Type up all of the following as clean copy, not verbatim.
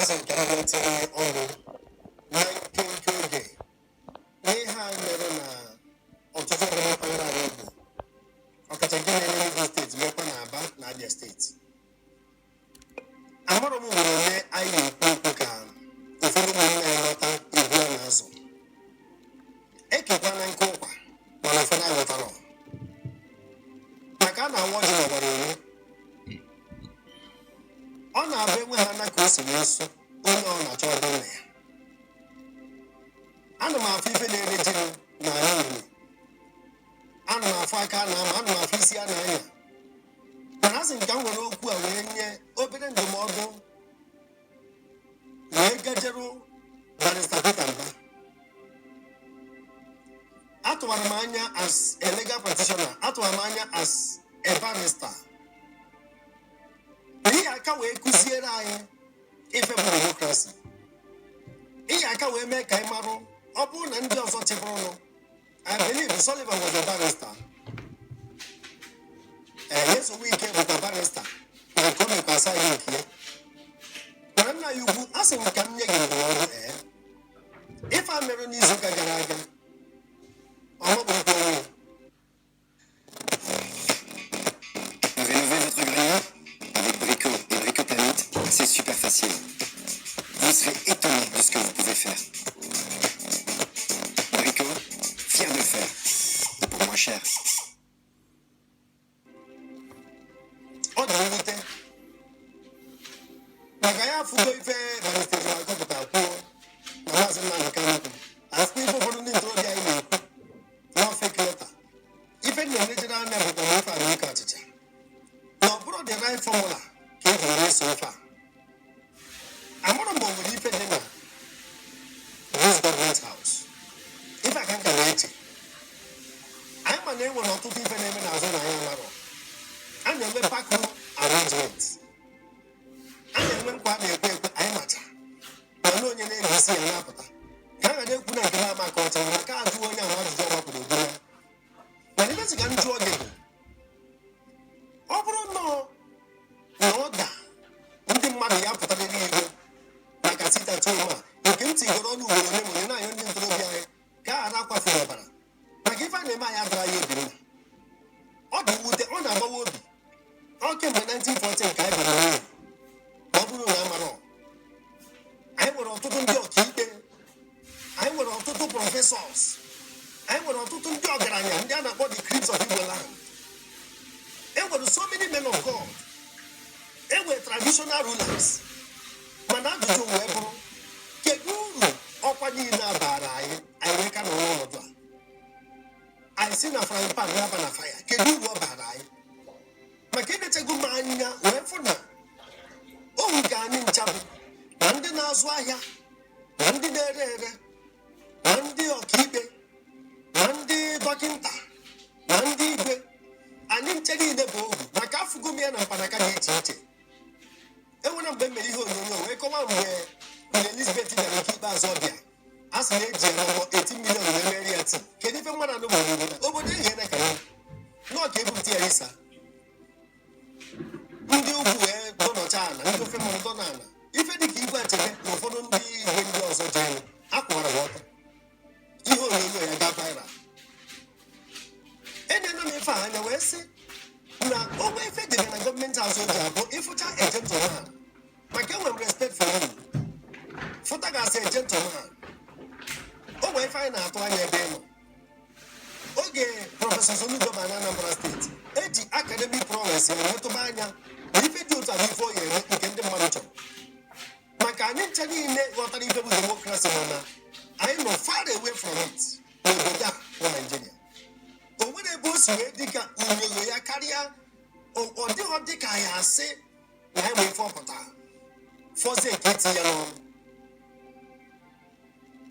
asị nke a na-etinye ọnụ na nkenke oge n'ihe a mere na ọtụtụ ebe na mpaghara ala Igbo ọkacha nke na-eme n'Imo steeti mekwa na Aba na Abia steeti. Amarọ m nwere onye anyị na-ekwu okwu ka ụfọdụ ụmụnne anyị ghọta iwu a na-azụ ekekwa na nke ụkwa mana ụfọdụ aghọtara maka a na-awa ọjị n'ọgbara onwe ọ na-abụ enwe ha na ka o si n'esu onye ọ na-achọ ọdụ nna ya. Ana m afụ ife na-ere ji n'ala Igbo, ana m afụ aka na ama, ana m afụ isi a na-anya, mana asị nke m nwere okwu a wee nye obere ndụmọdụ wee gajeru Barrister Peter Mbah. Atụwara m anya as a legal practitioner, atụwara m anya as a barrister. Ihe aka wee kụziere anyị ife bụ demokrasi. Ihe aka wee mee ka anyị marụ ọ bụrụ na ndị ọzọ chịbụrụnụ. I believe Sullivan was a barrister. Yeso Wike bụkwa barrister na nke o mekwa asaghị nke ya. Mana nna ya ugwu a sị m ka m nye gị ndụmọdụ ife a mere n'izuụka gara aga ọmọbụrụkwa onwe ya. Rénover votre grenier avec Brico et Brico Permit, c'est super facile. Vous serez étonné de ce que vous pouvez faire. Brico, fier de le faire. Et pour moins cher. Ọ na-ewute maka ya afụgo ife Barrister na-akọpụta kwuo na maazị Nnamdi Kanu afụ ife ụfọdụ ndị ntorobịa anyị na-ekwu na fake letter. Ife na-elejere anya bụkwa na ife ahụike achịcha na ọ bụrụ the right formula ka e ji were eso ife a. Amụrụ mgbe o nwere ife dị na this government house ife aka nka na-eche anyị ma na e nwere ọtụtụ ife na-eme n'azụ na anyị amarọ. A na-enwe backroom arrangement, a na-enwe nkwa a na-ekwe ekwe anyị macha mana onye na-eri isi ya na-apụta ka a ga na-ekwu na nke na-ama ka ọcha na ka ajụ onye ahụ ajụjụ ọgbapụrụ ogo ya. Mana ibe ziga njụ oge bụ ọ bụrụ nnọọ na ọ da ndị mmadụ ya pụtara n'igwe maka sitatom a nke ntị goro ọnụ ugboro ole ma onye na-anyụ ndị ntorobịa anyị ka a na-akwafere ọbara maka ife a na-eme anyị adara ya obi mma. Ọ dị mwute, ọ na-agbawa obi. Ọ kemgbe 1914 ka anyị bara n'ụlọ ma ọ bụrụ na amarọ anyị nwere ọtụtụ ndị ọkaikpe, anyị nwere ọtụtụ prọfesọs, anyị nwere ọtụtụ ndị ọgaranya ndị a na-akpọ the crips of Igbo land. E nwere so many men of God, e nwere traditional rulers, mana ajụjụ wee bụrụ kedu uru ọkwa niile a baara anyị anyị wee ka nọ n'ọnọdụ a. Anyị si na frying pan na-aba na fire, kedu uru ọ baara anyị? Maka edechego m anya wee fụ na ohu ka anyị ncha bụ na ndị na-azụ ahịa na ndị na-ere ere na ndị ọkaikpe na ndị dọkịnta na ndị igwe anyị nche niile bụ ohu maka afụgo m ya na mkpanaka dị iche iche. Enwere mgbe mere ihe onyonyo wee kọwaa mgbe Queen Elizabeth bịara nke ikpeazụ ọbịa a sị na eji ọgwọ 18 million wee merie ya tii. Kedu ife mmadụ anụ gbara obodo obodo ihe na-eka ya nọọ ka ebupụta ya isa ndị ugwu wee dọnọcha ala ndị ofe mmanụ dọ n'ala ife dịka igwe achebe na ụfọdụ ndị igwe ndị ọzọ jere akwụwara ha ọtọ ihe onyonyo ya gaa viral. Enyela m ife a anya wee sị na onwe ife dịrị na gọọmenti azụ ji abụ ịfụcha a gentleman maka enwere m respect for him fụta ga-asị a gentleman. O nwee ife anyị na-atụ anya ebe ị nọ. Oge prọfesọ Soludo ba na Anambra steeti eji academic prowess ya nwetụba anya na ife dị otu ahụ ife o yere nke ndị mmadụ chọrọ. Maka anyị nche niile ghọtara ife bụ demokrasi mana anyị nọ far away from it n'obodo a bụ Naijiria. O nwere ebe o si wee dịka unyoyo ya karịa ọ dịghọ dịka anyị asị na anyị nwee ife ọpụta fọzie nke itinye n'ọrụ.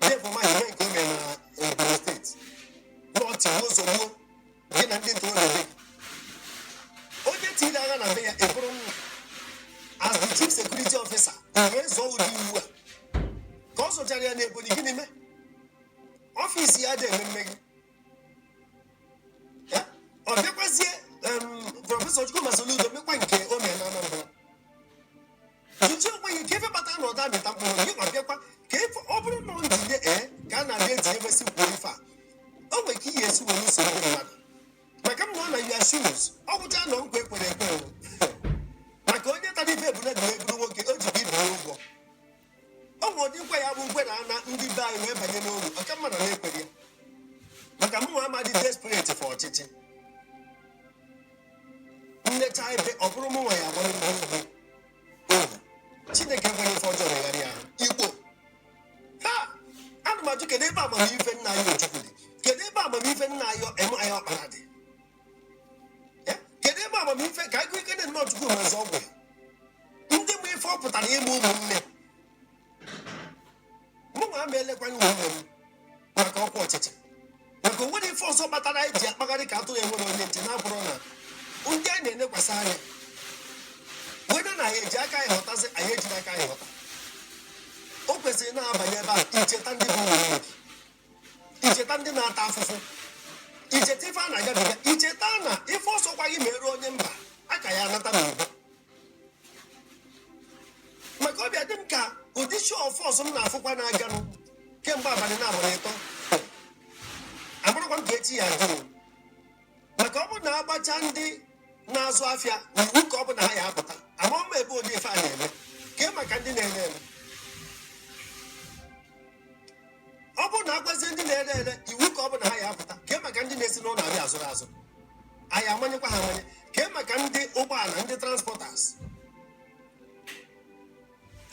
Debụma ihe nke o mere na Ebonyi steeti n'ọtị n'ozogbo gị na ndị ntorobịa gị onye tiri agha na be ya ebụrụ nwa as the chief security officer wee zọọ ụdị iwu a ka ọ zụchara ya n'Ebonyi gịnị mee ọfịs ya dị eme mmegị ọ bịakwazie prọfesọ Chukwuma Soludo mekwa nke o mere na Anambra jụjụ onweghị ka efe bata n'ọda a na-eta mkpụrụ gị ma bịakwa ka ọ bụrụ na njide ka a na-abịa eji emesi kwuo ife a o nwere ka ihe esi were uso ndị mmadụ maka m nọ na ya shoes ọ bụcha nọ nkwa ekwere ekwe maka onye tara ife ebule na eburu nwoke o ji ibe ụgwọ ọ nwere ụdị nkwa ya bụ nkwe na ana ndị be anyị wee banye n'olu ọka mmadụ na-ekwere ya maka mụnwa amadị desperate for ọchịchị nnecha ebe ọ bụrụ mụnwa ya agbara mbọ ugwu ohu Chineke nwere ife ọjọọ megharị ahụ igbo ha ana m ajụ kedu ebe amamife nna anyị Ojukwu dị kedu ebe amamife nna anyị anyị Ọkpara dị kedu ebe amamife ka agụ ike na Ojukwu nwezi ọgwụ ndị mụ ife ọ pụtara ịmụ ụmụnne mụnwa ama elekwanye ụmụnne m maka ọkwa ọchịchị maka onwere ife ọzọ kpatara anyị ji akpagharị ka atụrụ enwere onye nche na-abụrụ na ndị anyị na-enekwasị anya weda na anyị eji aka anyị ghọtazi anyị ejiri aka anyị ghọta o kwesịrị na-abanye ebe a icheta ndị bụ nwere icheta ndị na-ata afụfụ icheta ife a na-agabiga icheta na ife ọsọkwa gị mere onye mba aka ya anata n'udo maka ọbịa dị m ka ụdị show force m na-afụkwa na-aganụ kemgbe abalị na-abalị ịtọ amarakwa m ka echi ya adị maka ọ bụ na agbacha ndị na-azụ afịa iwu ka ọ bụ na ha ya apụta ama mma ebe ụdị ife a na-eme kee maka ndị na-ere ere ọ bụ na agwazi ndị na-ere ere iwu ka ọ bụ na ha ya apụta kee maka ndị na-esi n'ụlọ abịa azụrụ azụ anyị amanyekwa ha amanye kee maka ndị ụgbọala ndị transporters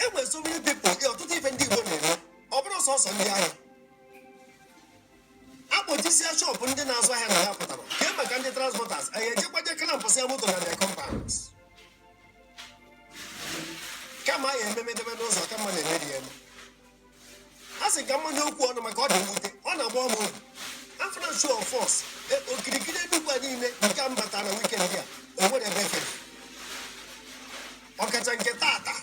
enwere so many people ọtụtụ ife ndị Igbo na-eme ọ bụrụ sọsọ ndị ahịa akpọchisia shọpụ ndị na-azụ ahịa na ha pụtara kee maka ndị transporters anyị ejekwaje klampụsị ya moto na their compounds kama anyị ememedebe n'ụzọ kama na-emeri eme a sị ka mmanya okwu ọnụ maka ọ dị mwute ọ na-agba ọmụ obi after show of force okirikiri Enugu a niile nke a mbata na wikend a o nwere ebe efere ọkacha nke tata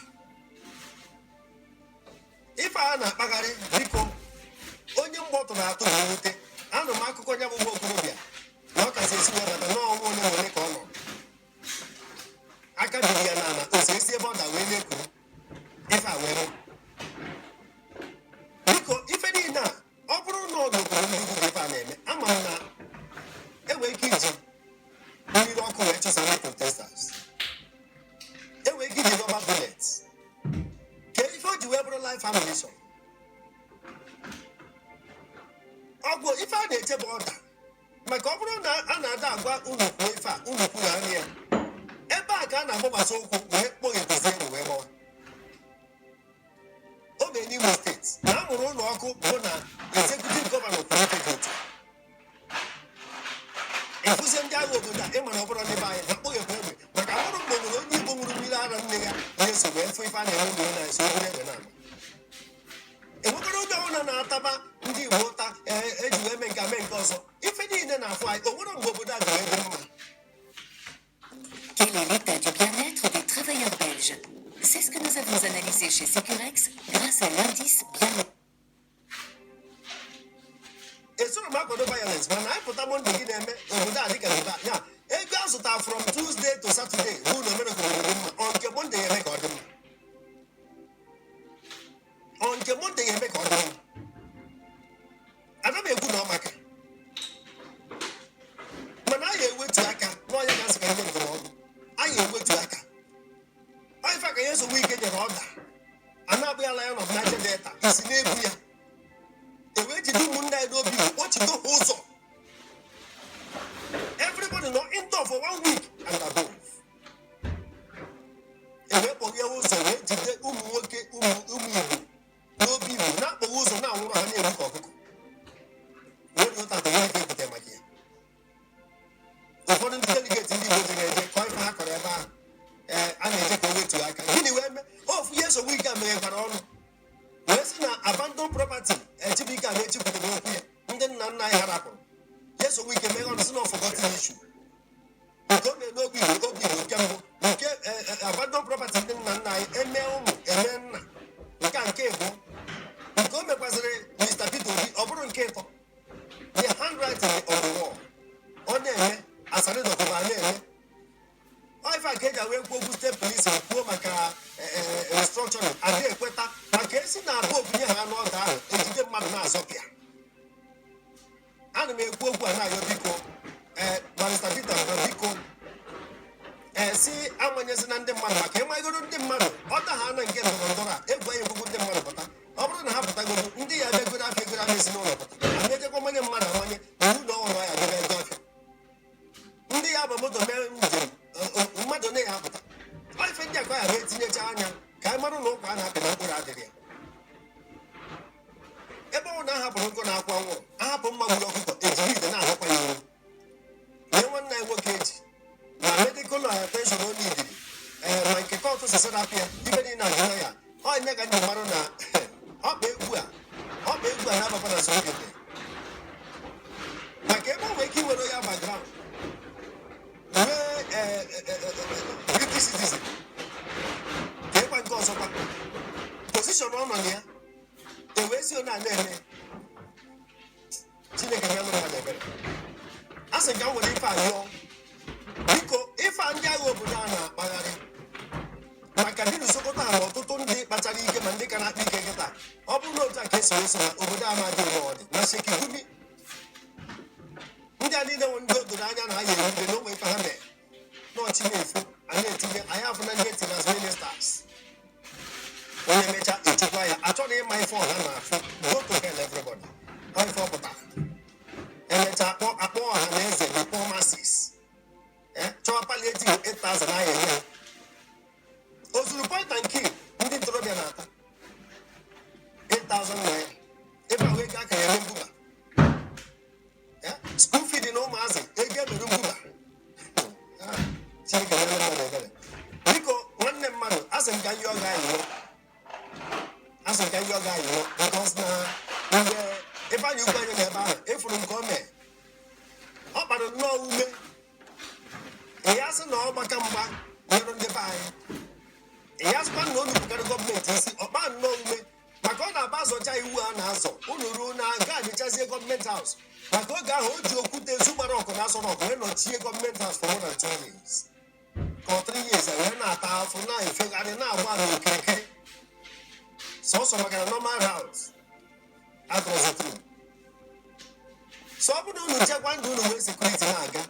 ife a na-akpagharị biko onye mgbọtụ na-atụ na mwute anụ m akụkọ ya bụ nwa okorobịa na ọ kasị esi wee bata n'ọnwa onye nwere ka ọ nọ aka biri ya n'ala osi esi ebe ọ da wee na-ekuru ife a were biko ife niile a ọ bụrụ na ọ n'obodo ndị ugwu ife a na-eme ama m na enwere ike iji mmiri ọkụ wee chụsara protesters enwere ike iji rọba bullets ka ife o ji wee bụrụ life ammunition ọgwụ ife a na-eche bụ ọda maka ọ bụrụ na a na-ada agwa unu kwuo ife a unu kwuru anya ya ebe a ka a na-agbagbasa ụkwụ wee kpọghepụzi elu wee gbawa o mee n'Imo steeti na a mụrụ ụlọ ọkụ bụ na executive gọvanọ kwuru ife dị otu ịfụzie ndị agha obodo a ịmara ọ bụrụ ndị be anyị ha kpọghepụ egbe maka ọrụ mgbe nwere onye Igbo ṅụrụ mmiri ara nne ya na-eso wee fụ ife a na-eme ụlọ na-eso obere egbe na-ama enwekwara onye ọbụla na-ataba ndị Igbo ụta eji wee mee nke mee nke ọzọ ife niile na-afụ anyị o nwere mgbe obodo a ga-wee dị mma. Quel est l'état du bien-être des travailleurs belges? C'est ce que nous avons analysé chez Securex grâce à l'indice bien-être. Esoro m akwado violence mana anyị pụta Monde gị na-eme obodo a dịka ebe ya ego a zụtara from Tuesday to Saturday bụ na omere ka obodo dị mma ọ nke Monde ya eme ka ọ dị mma ọ nke Monde ya eme ka ọ dị mma ana m ekwu na ọ maka mana anyị ewetu aka n'ọnya ga-asị ka ndị ndụmọdụ anyị ewetu aka ọ ife ka ya esogbu ike nyere ọda a na-abụ ya Lion of Niger Delta isi na-ebu ya ewee jide ụmụnne anyị n'obi kpochite ha ụzọ everybody nọ indoor for 1 week and above ewee kpọghee ụzọ wee jide ụmụ nwoke ụmụ Igbo n'obi Igbo na-akpọghị ụzọ na-anwụrụ ha na-egbu ka ọkụkọ wee dị ụta atọghị ife ebute maka ya ụfọdụ ndị deligeti ndị Igbo jere eje kọọ ife ha kọrọ ebe ahụ a na-eje ka o wetuo aka gịnị wee mee ofu ihe nsogbu ike a meghekwara ọnụ wee sị na abandon property Chibuike a na-echikwutere okwu ya ndị nna nna anyị ha rapụrụ ya nsogbu ike meghe ọnụ sị na ọfọgọtin ishu nke o mere n'obi Igbo nke mbụ nke abandon property ndị nna nna anyị eme ụmụ eme nna nke ịbụ nke o mekwazịrị Mr. Peter Obi ọ bụrụ nke ịtọ the handwriting on the wall ọ na-eme asarị dọkụba na-eme ife a ka eji wee kwuo okwu steeti polisi kwuo maka restructuring adị ekweta esi na abụ okunye ha n'ọdụ ahụ ejide mmadụ na-azọpịa. Ana m ekwu okwu a na-ayọ biko Barrister Peter biko si amanyezi na ndị mmadụ maka ịmagoro ndị mmadụ ọta ha na nke ndọrọ ndọrọ a egwu anyị egbugbu ndị mmadụ pụta. Ọ bụrụ na ha pụtagoro ndị ya bịagoro afịa egoro ama esi n'ụlọ pụta amejekwa manye mmadụ amanye iwu na ọnwụrụ ya debe ego afịa. Ndị ya bụ moto mee njem mmadụ na ya apụta ife ndị akọ ya ma etinyecha anya ka anyị marụ na ụkwa a na-apị na mkpụrụ adịrị ya. Ebe ọ na ahapụrụ nkụ na-akwa nwụrụ ahapụ mma gburu ọkụkọ ejiri ite na-ahụkwa ya iwu nye nwanne ya nwoke eji na medikal attention onye idiri ma nke kọtụ seserapị ya ibe niile ajụọ ya onye ka ndị marụ na ọkpa egwu a na-abakwa na sogede maka ebe ọ nwere ike iwere ya background nwee British citizen ka ịkwa nke ọzọkwa posishọn ọ nọ na ya ewee si na na-eme Chineke ya lụrụ mmadụ ebere. A sị ka m nwere ife arịọ biko ife ndị agha obodo a na-akpagharị maka dị n'Sokoto ahụ ọtụtụ ndị kpachara ike ma ndị ka na-akpa ike kịta ọ bụrụ na otu a ka esi eso na obodo a madị ụwa ọ dị na Sekigumi ndị a niile nwe ndị obodo anya na anya erube na onwe ife ha mere n'ọchị na-efu a na-etinye anyị afụ na ndị etinye as ministers onye mecha echekwa ya achọghị ịma ife ọha na-afụ go to hell everybody ọ ife ọ pụtara emecha akpọ ọha na eze the poor masses chọwa palliative 8,000 ahịa enye ha ozuru point and kill ndị ntorobịa na-ata 8,000 naira ebe ahụ ego aka ya eme mbuba school feeding na ụmụazị ego emere mbuba. Chineke ya mmadụ ebere biko nwanne mmadụ asị m ka ndị ọga anyị because na mgbe ebe anyị ugwu anyị na ebe ahụ efuru nke o mee ọ kpara nnọọ ume ya sị na ọ gbaka mgba nyere ndị be anyị ya sịkwa na unu bụkarị gọọmenti isi ọkpa nnọọ ume maka ọ na-aba azọcha iwu a na-azọ unu ruo na nke a dịchazie gọọmenti haus maka oge ahụ o ji okwute ezu gbara ọkụ na asọrọ ọkụ wee nọchie gọọmenti haus for more than 2 years ka 3 years wee na-ata afọ na-efegharị na-agba n'okirikiri sọsọ maka na normal route adọzitru so ọ bụrụ na unu chekwa ndụ unu wee sekuriti na-aga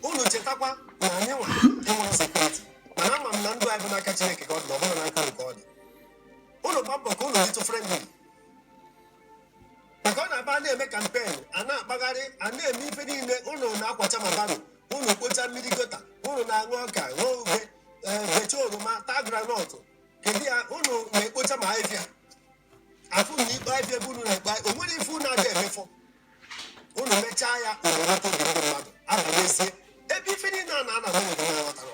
unu chetakwa na anyị nwa enwere sekuriti mana ama m na ndụ anyị bụ n'aka Chineke ka ọ dị na ọ bụrụ n'aka nke ọ dị unu gba mbọ ka unu dịtụ frendli maka ọ na-aba na-eme kampen a na-akpagharị a na-eme ife niile unu na-akwacha ma baro unu kpocha mmiri gota unu na-aṅụ ọka ṅụọ ube becha oroma taa granọtụ kedu ya unu na-ekpocha ma ahịfịa afụ na ikpe ahịfịa ebe unu na-ekpe o nwere ife unu adị emefọ unu mechaa ya ụrọrọta obi ndị mmadụ abanyezie ebe ife niile a na-ana nwere na aghọtara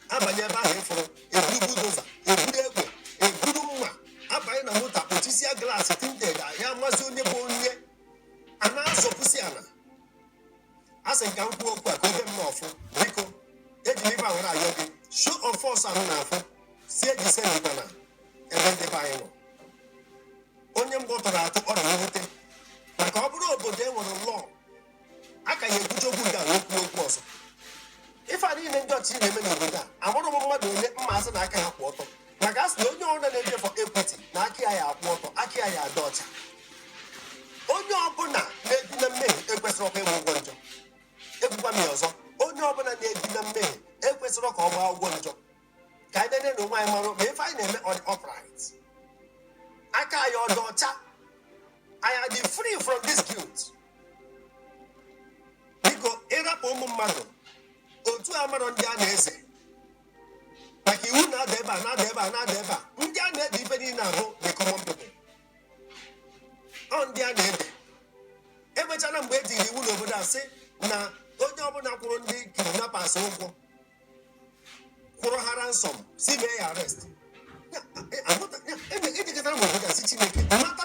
abanye ebe ahụ ịfụrụ eburu budoza eburu egbe eburu mma abanye na moto kpochisia glaasị tinted ya mazi onye bụ onye a na-azọpụsị ala a sị nka m kwuo okwu a ka oge m n'ọfụ biko eji m ife ahụrụ ayọ gị show of force ahụ na-afụ si ejisenịkwa na ebe ndị be anyị nọ onye mgbe ọ tọrọ atụ ọ na mwute maka ọ bụrụ obodo enwere lọọ aka ya ekwucha okwu ga okwu ọzọ ife a niile ndị ọchịchị na-eme n'obodo a amụrụ m mmadụ ole mma asị na aka ha kwụ ọtọ maka a sị na onye ọbụla na-ejefọ ekwiti na aka ya akwụ ọtọ aka ya adị ọcha onye ọbụla na-ebi na mmehie ekwesịrị ọkwa ịgwụ ụgwọ njọ ekwukwa m ya ọzọ onye ọbụla na-ebi na mmehie ekwesịrị ka ọ gbaa ụgwọ njọ ka anyị nene na onwe anyị marụ ma ife anyị na-eme ọ dị upright aka ya ọ dị ọcha anyị dị free from this guilt biko ịrapụ ụmụ mmadụ otu amarọ ndị a na-eze maka iwu na-ada ebe a na-ada ebe a na-ada ebe a ndị a na-ede ife niile ahụ the common people ọ ndị a na-ede emechana mgbe e jiri iwu n'obodo a sị na onye ọbụla kwụrụ ndị kidnappers ụgwọ kwụrụ ha ransom si mee ya arrest ejikọtara m obodo a si Chineke mata